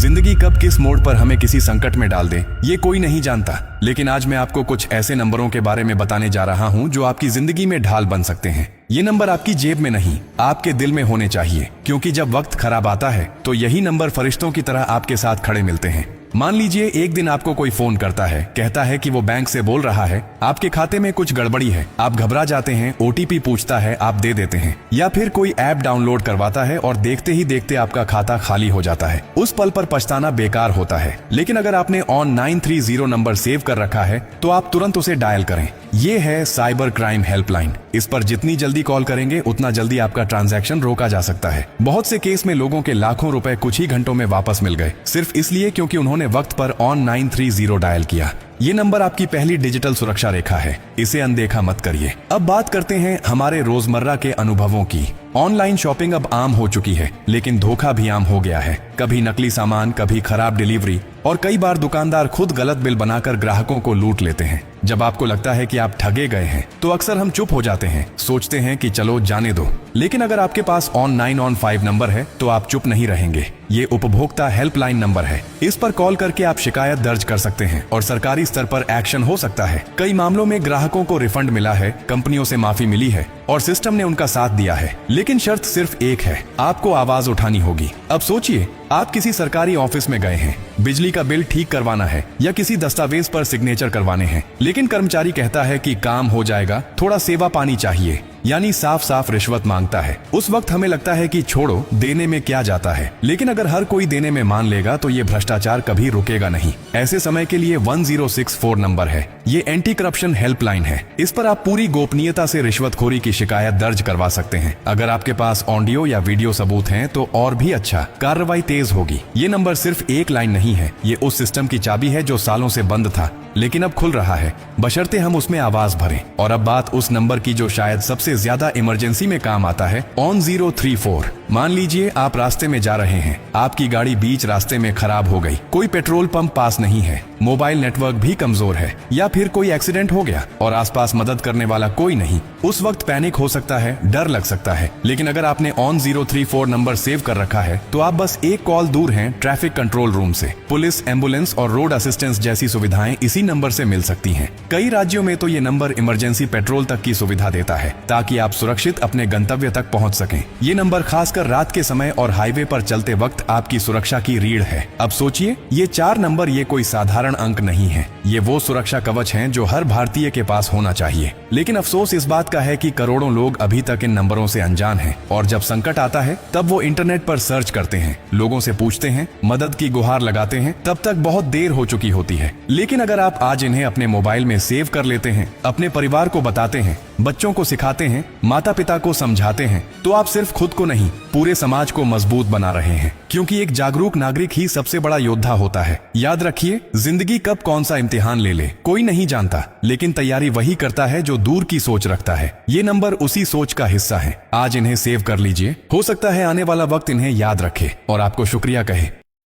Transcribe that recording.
जिंदगी कब किस मोड़ पर हमें किसी संकट में डाल दे ये कोई नहीं जानता, लेकिन आज मैं आपको कुछ ऐसे नंबरों के बारे में बताने जा रहा हूं जो आपकी जिंदगी में ढाल बन सकते हैं। ये नंबर आपकी जेब में नहीं, आपके दिल में होने चाहिए, क्योंकि जब वक्त खराब आता है तो यही नंबर फरिश्तों की तरह आपके साथ खड़े मिलते हैं। मान लीजिए एक दिन आपको कोई फोन करता है, कहता है कि वो बैंक से बोल रहा है, आपके खाते में कुछ गड़बड़ी है। आप घबरा जाते हैं, ओटीपी पूछता है, आप दे देते हैं, या फिर कोई ऐप डाउनलोड करवाता है और देखते ही देखते आपका खाता खाली हो जाता है। उस पल पर पछताना बेकार होता है, लेकिन अगर आपने ऑन 930 नंबर सेव कर रखा है तो आप तुरंत उसे डायल करें। ये है साइबर क्राइम हेल्पलाइन। इस पर जितनी जल्दी कॉल करेंगे उतना जल्दी आपका ट्रांजैक्शन रोका जा सकता है। बहुत से केस में लोगों के लाखों रुपए कुछ ही घंटों में वापस मिल गए, सिर्फ इसलिए क्योंकि उन्होंने वक्त पर ऑन 930 डायल किया। ये नंबर आपकी पहली डिजिटल सुरक्षा रेखा है, इसे अनदेखा मत करिए। अब बात करते हैं हमारे रोजमर्रा के अनुभवों की। ऑनलाइन शॉपिंग अब आम हो चुकी है, लेकिन धोखा भी आम हो गया है। कभी नकली सामान, कभी खराब डिलीवरी, और कई बार दुकानदार खुद गलत बिल बनाकर ग्राहकों को लूट लेते हैं। जब आपको लगता है कि आप ठगे गए हैं तो अक्सर हम चुप हो जाते हैं, सोचते हैं कि चलो जाने दो। लेकिन अगर आपके पास ऑन 915 नंबर है तो आप चुप नहीं रहेंगे। ये उपभोक्ता हेल्पलाइन नंबर है। इस पर कॉल करके आप शिकायत दर्ज कर सकते हैं और सरकारी स्तर पर एक्शन हो सकता है। कई मामलों में ग्राहकों को रिफंड मिला है, कंपनियों से माफी मिली है और सिस्टम ने उनका साथ दिया है। लेकिन शर्त सिर्फ एक है, आपको आवाज उठानी होगी। अब सोचिए, आप किसी सरकारी ऑफिस में गए हैं, बिजली का बिल ठीक करवाना है या किसी दस्तावेज पर सिग्नेचर करवाने हैं, लेकिन कर्मचारी कहता है कि काम हो जाएगा, थोड़ा सेवा पानी चाहिए, यानी साफ साफ रिश्वत मांगता है। उस वक्त हमें लगता है कि छोड़ो, देने में क्या जाता है। लेकिन अगर हर कोई देने में मान लेगा तो ये भ्रष्टाचार कभी रुकेगा नहीं। ऐसे समय के लिए 1064 नंबर है। ये एंटी करप्शन हेल्पलाइन है। इस पर आप पूरी गोपनीयता से रिश्वतखोरी की शिकायत दर्ज करवा सकते हैं। अगर आपके पास ऑडियो या वीडियो सबूत हैं तो और भी अच्छा, कार्रवाई तेज होगी। ये नंबर सिर्फ एक लाइन नहीं है, ये उस सिस्टम की चाबी है जो सालों से बंद था लेकिन अब खुल रहा है, बशर्ते हम उसमें आवाज भरें। और अब बात उस नंबर की जो शायद सबसे ज्यादा इमरजेंसी में काम आता है, ऑन 034। मान लीजिए आप रास्ते में जा रहे हैं, आपकी गाड़ी बीच रास्ते में खराब हो गई, कोई पेट्रोल पंप पास नहीं है, मोबाइल नेटवर्क भी कमजोर है, या फिर कोई एक्सीडेंट हो गया और आसपास मदद करने वाला कोई नहीं। उस वक्त पैनिक हो सकता है, डर लग सकता है, लेकिन अगर आपने ऑन 034 नंबर सेव कर रखा है तो आप बस एक कॉल दूर हैं ट्रैफिक कंट्रोल रूम से। पुलिस, एम्बुलेंस और रोड असिस्टेंस जैसी सुविधाएं इसी नंबर से मिल सकती हैं। कई राज्यों में तो ये नंबर इमरजेंसी पेट्रोल तक की सुविधा देता है, ताकि आप सुरक्षित अपने गंतव्य तक पहुंच सकें। ये नंबर खासकर रात के समय और हाईवे पर चलते वक्त आपकी सुरक्षा की रीढ़ है। अब सोचिए, ये 4 नंबर ये कोई साधारण अंक नहीं है, ये वो सुरक्षा कवच हैं जो हर भारतीय के पास होना चाहिए। लेकिन अफसोस इस बात का है कि करोड़ों लोग अभी तक इन नंबरों से अनजान हैं, और जब संकट आता है तब वो इंटरनेट पर सर्च करते हैं, लोगों से पूछते हैं, मदद की गुहार लगाते हैं, तब तक बहुत देर हो चुकी होती है। लेकिन अगर आप आज इन्हें अपने मोबाइल में सेव कर लेते हैं, अपने परिवार को बताते हैं, बच्चों को सिखाते हैं, माता पिता को समझाते हैं, तो आप सिर्फ खुद को नहीं पूरे समाज को मजबूत बना रहे हैं, क्योंकि एक जागरूक नागरिक ही सबसे बड़ा योद्धा होता है। याद रखिए, जिंदगी कब कौन सा इम्तिहान ले ले कोई नहीं जानता, लेकिन तैयारी वही करता है जो दूर की सोच रखता है। ये नंबर उसी सोच का हिस्सा है। आज इन्हें सेव कर लीजिए, हो सकता है आने वाला वक्त इन्हें याद रखे और आपको शुक्रिया कहे।